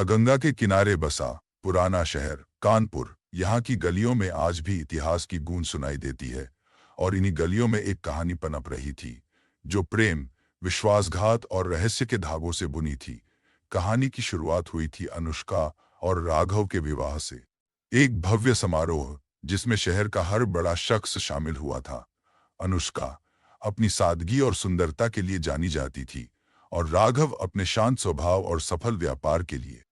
गंगा के किनारे बसा पुराना शहर कानपुर। यहाँ की गलियों में आज भी इतिहास की गूंज सुनाई देती है। और इन्हीं गलियों में एक कहानी पनप रही थी, जो प्रेम, विश्वासघात और रहस्य के धागों से बुनी थी। कहानी की शुरुआत हुई थी अनुष्का और राघव के विवाह से। एक भव्य समारोह जिसमें शहर का हर बड़ा शख्स शामिल हुआ था। अनुष्का अपनी सादगी और सुंदरता के लिए जानी जाती थी, और राघव अपने शांत स्वभाव और सफल व्यापार के लिए।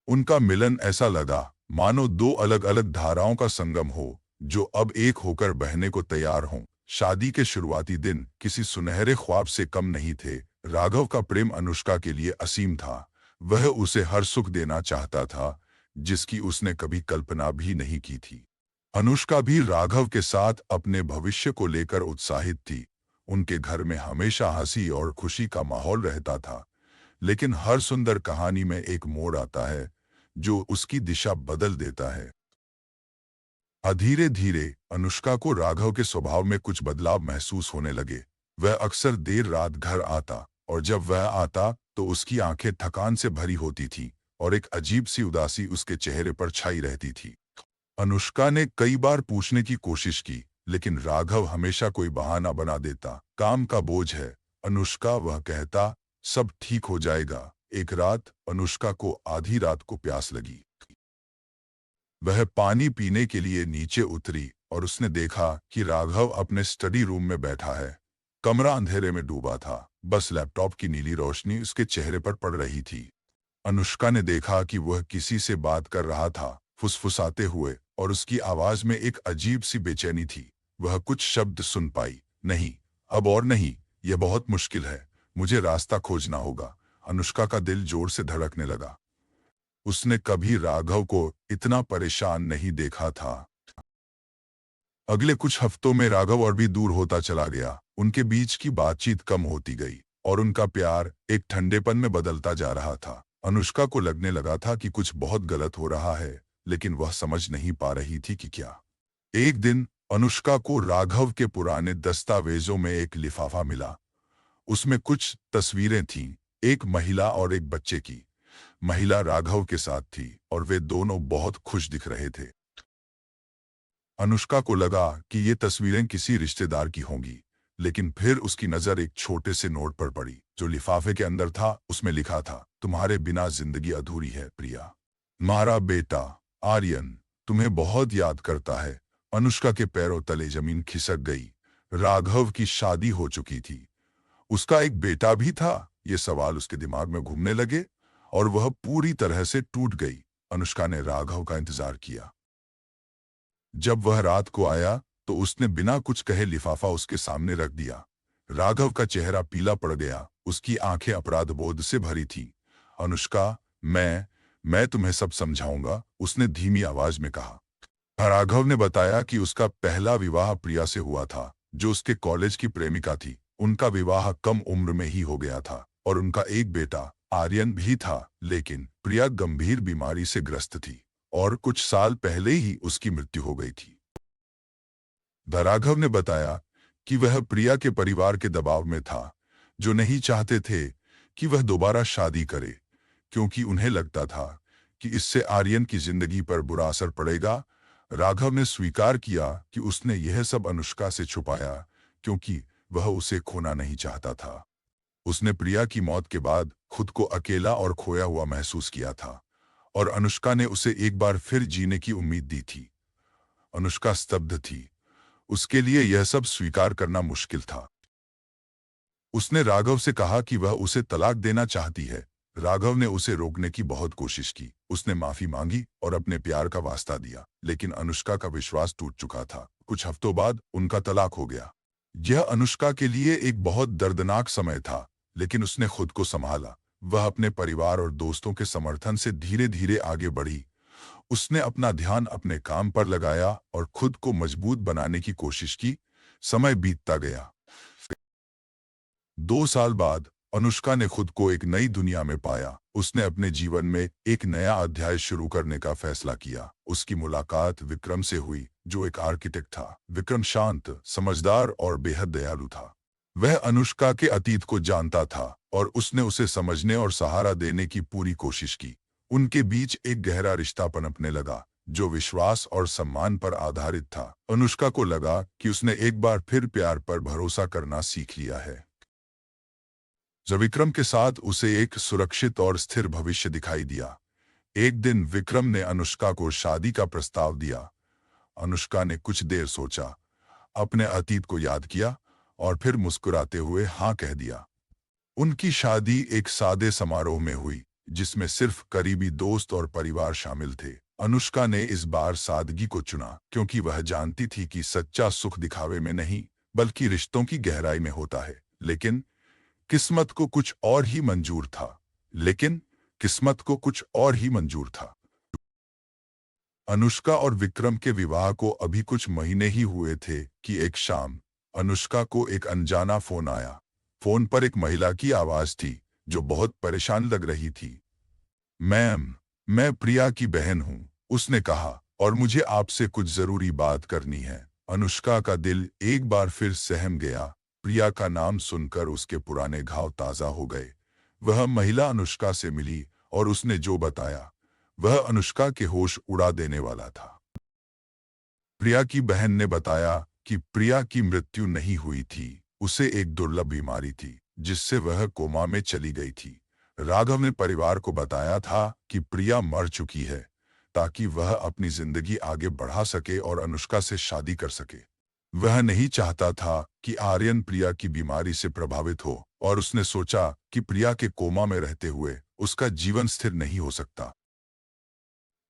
उनका मिलन ऐसा लगा मानो दो अलग अलग धाराओं का संगम हो, जो अब एक होकर बहने को तैयार हों। शादी के शुरुआती दिन किसी सुनहरे ख्वाब से कम नहीं थे। राघव का प्रेम अनुष्का के लिए असीम था। वह उसे हर सुख देना चाहता था, जिसकी उसने कभी कल्पना भी नहीं की थी। अनुष्का भी राघव के साथ अपने भविष्य को लेकर उत्साहित थी। उनके घर में हमेशा हंसी और खुशी का माहौल रहता था। लेकिन हर सुंदर कहानी में एक मोड़ आता है, जो उसकी दिशा बदल देता है। धीरे धीरे अनुष्का को राघव के स्वभाव में कुछ बदलाव महसूस होने लगे। वह अक्सर देर रात घर आता, और जब वह आता तो उसकी आंखें थकान से भरी होती थीं, और एक अजीब सी उदासी उसके चेहरे पर छाई रहती थी। अनुष्का ने कई बार पूछने की कोशिश की, लेकिन राघव हमेशा कोई बहाना बना देता। काम का बोझ है, अनुष्का वह कहता, सब ठीक हो जाएगा। एक रात अनुष्का को आधी रात को प्यास लगी। वह पानी पीने के लिए नीचे उतरी, और उसने देखा कि राघव अपने स्टडी रूम में बैठा है। कमरा अंधेरे में डूबा था, बस लैपटॉप की नीली रोशनी उसके चेहरे पर पड़ रही थी। अनुष्का ने देखा कि वह किसी से बात कर रहा था, फुसफुसाते हुए, और उसकी आवाज में एक अजीब सी बेचैनी थी। वह कुछ शब्द सुन पाई, नहीं, अब और नहीं, यह बहुत मुश्किल है, मुझे रास्ता खोजना होगा। अनुष्का का दिल जोर से धड़कने लगा। उसने कभी राघव को इतना परेशान नहीं देखा था। अगले कुछ हफ्तों में राघव और भी दूर होता चला गया। उनके बीच की बातचीत कम होती गई, और उनका प्यार एक ठंडेपन में बदलता जा रहा था। अनुष्का को लगने लगा था कि कुछ बहुत गलत हो रहा है, लेकिन वह समझ नहीं पा रही थी कि क्या। एक दिन अनुष्का को राघव के पुराने दस्तावेजों में एक लिफाफा मिला। उसमें कुछ तस्वीरें थीं, एक महिला और एक बच्चे की। महिला राघव के साथ थी, और वे दोनों बहुत खुश दिख रहे थे। अनुष्का को लगा कि ये तस्वीरें किसी रिश्तेदार की होंगी, लेकिन फिर उसकी नजर एक छोटे से नोट पर पड़ी, जो लिफाफे के अंदर था। उसमें लिखा था, तुम्हारे बिना जिंदगी अधूरी है प्रिया। तुम्हारा बेटा आर्यन तुम्हें बहुत याद करता है। अनुष्का के पैरों तले जमीन खिसक गई। राघव की शादी हो चुकी थी, उसका एक बेटा भी था। ये सवाल उसके दिमाग में घूमने लगे, और वह पूरी तरह से टूट गई। अनुष्का ने राघव का इंतजार किया। जब वह रात को आया तो उसने बिना कुछ कहे लिफाफा उसके सामने रख दिया। राघव का चेहरा पीला पड़ गया, उसकी आंखें अपराध बोध से भरी थी। अनुष्का, मैं तुम्हें सब समझाऊंगा, उसने धीमी आवाज में कहा। राघव ने बताया कि उसका पहला विवाह प्रिया से हुआ था, जो उसके कॉलेज की प्रेमिका थी। उनका विवाह कम उम्र में ही हो गया था, और उनका एक बेटा आर्यन भी था। लेकिन प्रिया गंभीर बीमारी से ग्रस्त थी, और कुछ साल पहले ही उसकी मृत्यु हो गई थी। राघव ने बताया कि वह प्रिया के परिवार के दबाव में था, जो नहीं चाहते थे कि वह दोबारा शादी करे, क्योंकि उन्हें लगता था कि इससे आर्यन की जिंदगी पर बुरा असर पड़ेगा। राघव ने स्वीकार किया कि उसने यह सब अनुष्का से छुपाया, क्योंकि वह उसे खोना नहीं चाहता था। उसने प्रिया की मौत के बाद खुद को अकेला और खोया हुआ महसूस किया था, और अनुष्का ने उसे एक बार फिर जीने की उम्मीद दी थी। अनुष्का स्तब्ध थी, उसके लिए यह सब स्वीकार करना मुश्किल था। उसने राघव से कहा कि वह उसे तलाक देना चाहती है। राघव ने उसे रोकने की बहुत कोशिश की। उसने माफी मांगी और अपने प्यार का वास्ता दिया, लेकिन अनुष्का का विश्वास टूट चुका था। कुछ हफ्तों बाद उनका तलाक हो गया। यह अनुष्का के लिए एक बहुत दर्दनाक समय था, लेकिन उसने खुद को संभाला। वह अपने परिवार और दोस्तों के समर्थन से धीरे धीरे आगे बढ़ी। उसने अपना ध्यान अपने काम पर लगाया और खुद को मजबूत बनाने की कोशिश की। समय बीतता गया। 2 साल बाद अनुष्का ने खुद को एक नई दुनिया में पाया। उसने अपने जीवन में एक नया अध्याय शुरू करने का फैसला किया। उसकी मुलाकात विक्रम से हुई, जो एक आर्किटेक्ट था। विक्रम शांत, समझदार और बेहद दयालु था। वह अनुष्का के अतीत को जानता था और उसने उसे समझने और सहारा देने की पूरी कोशिश की। उनके बीच एक गहरा रिश्ता पनपने लगा जो विश्वास और सम्मान पर आधारित था। अनुष्का को लगा कि उसने एक बार फिर प्यार पर भरोसा करना सीख लिया है। जब विक्रम के साथ उसे एक सुरक्षित और स्थिर भविष्य दिखाई दिया। एक दिन विक्रम ने अनुष्का को शादी का प्रस्ताव दिया। अनुष्का ने कुछ देर सोचा, अपने अतीत को याद किया और फिर मुस्कुराते हुए हाँ कह दिया। उनकी शादी एक सादे समारोह में हुई जिसमें सिर्फ करीबी दोस्त और परिवार शामिल थे। अनुष्का ने इस बार सादगी को चुना क्योंकि वह जानती थी कि सच्चा सुख दिखावे में नहीं बल्कि रिश्तों की गहराई में होता है। लेकिन किस्मत को कुछ और ही मंजूर था। लेकिन किस्मत को कुछ और ही मंजूर था। अनुष्का और विक्रम के विवाह को अभी कुछ महीने ही हुए थे कि एक शाम अनुष्का को एक अनजाना फोन आया। फोन पर एक महिला की आवाज थी जो बहुत परेशान लग रही थी। मैम, मैं प्रिया की बहन हूं, उसने कहा, और मुझे आपसे कुछ जरूरी बात करनी है। अनुष्का का दिल एक बार फिर सहम गया। प्रिया का नाम सुनकर उसके पुराने घाव ताजा हो गए। वह महिला अनुष्का से मिली और उसने जो बताया वह अनुष्का के होश उड़ा देने वाला था। प्रिया की बहन ने बताया कि प्रिया की मृत्यु नहीं हुई थी, उसे एक दुर्लभ बीमारी थी जिससे वह कोमा में चली गई थी। राघव ने परिवार को बताया था कि प्रिया मर चुकी है ताकि वह अपनी जिंदगी आगे बढ़ा सके और अनुष्का से शादी कर सके। वह नहीं चाहता था कि आर्यन प्रिया की बीमारी से प्रभावित हो और उसने सोचा कि प्रिया के कोमा में रहते हुए उसका जीवन स्थिर नहीं हो सकता।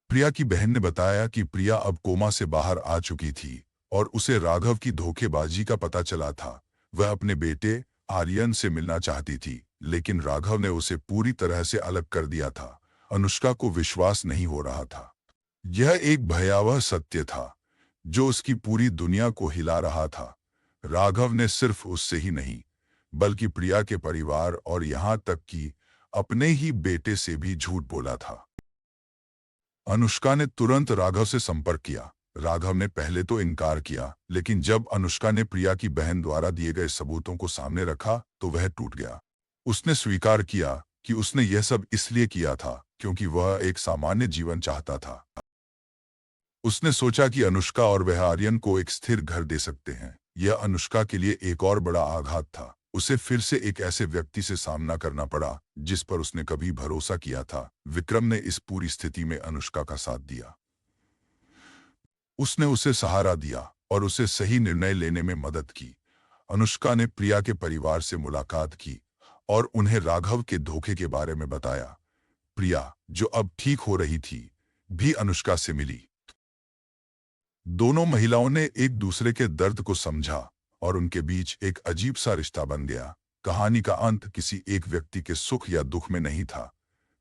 प्रिया की बहन ने बताया कि प्रिया अब कोमा से बाहर आ चुकी थी और उसे राघव की धोखेबाजी का पता चला था। वह अपने बेटे आर्यन से मिलना चाहती थी लेकिन राघव ने उसे पूरी तरह से अलग कर दिया था। अनुष्का को विश्वास नहीं हो रहा था। यह एक भयावह सत्य था जो उसकी पूरी दुनिया को हिला रहा था। राघव ने सिर्फ उससे ही नहीं बल्कि प्रिया के परिवार और यहाँ तक कि अपने ही बेटे से भी झूठ बोला था। अनुष्का ने तुरंत राघव से संपर्क किया। राघव ने पहले तो इनकार किया लेकिन जब अनुष्का ने प्रिया की बहन द्वारा दिए गए सबूतों को सामने रखा तो वह टूट गया। उसने स्वीकार किया कि उसने यह सब इसलिए किया था क्योंकि वह एक सामान्य जीवन चाहता था। उसने सोचा कि अनुष्का और वह आर्यन को एक स्थिर घर दे सकते हैं। यह अनुष्का के लिए एक और बड़ा आघात था। उसे फिर से एक ऐसे व्यक्ति से सामना करना पड़ा जिस पर उसने कभी भरोसा किया था। विक्रम ने इस पूरी स्थिति में अनुष्का का साथ दिया। उसने उसे सहारा दिया और उसे सही निर्णय लेने में मदद की। अनुष्का ने प्रिया के परिवार से मुलाकात की और उन्हें राघव के धोखे के बारे में बताया। प्रिया, जो अब ठीक हो रही थी, भी अनुष्का से मिली। दोनों महिलाओं ने एक दूसरे के दर्द को समझा और उनके बीच एक अजीब सा रिश्ता बन गया। कहानी का अंत किसी एक व्यक्ति के सुख या दुख में नहीं था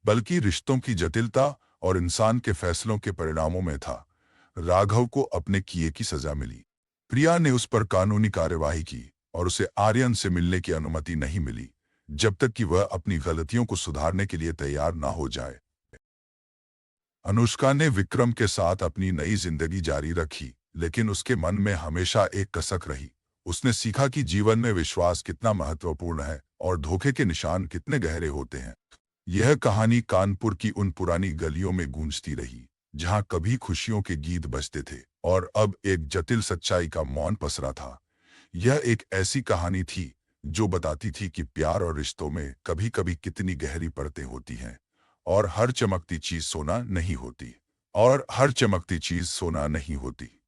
बल्कि रिश्तों की जटिलता और इंसान के फैसलों के परिणामों में था। राघव को अपने किए की सजा मिली। प्रिया ने उस पर कानूनी कार्यवाही की और उसे आर्यन से मिलने की अनुमति नहीं मिली जब तक कि वह अपनी गलतियों को सुधारने के लिए तैयार ना हो जाए। अनुष्का ने विक्रम के साथ अपनी नई जिंदगी जारी रखी लेकिन उसके मन में हमेशा एक कसक रही। उसने सीखा कि जीवन में विश्वास कितना महत्वपूर्ण है और धोखे के निशान कितने गहरे होते हैं। यह कहानी कानपुर की उन पुरानी गलियों में गूंजती रही जहां कभी खुशियों के गीत बजते थे और अब एक जटिल सच्चाई का मौन पसरा था। यह एक ऐसी कहानी थी जो बताती थी कि प्यार और रिश्तों में कभी-कभी कितनी गहरी परतें होती हैं और हर चमकती चीज सोना नहीं होती।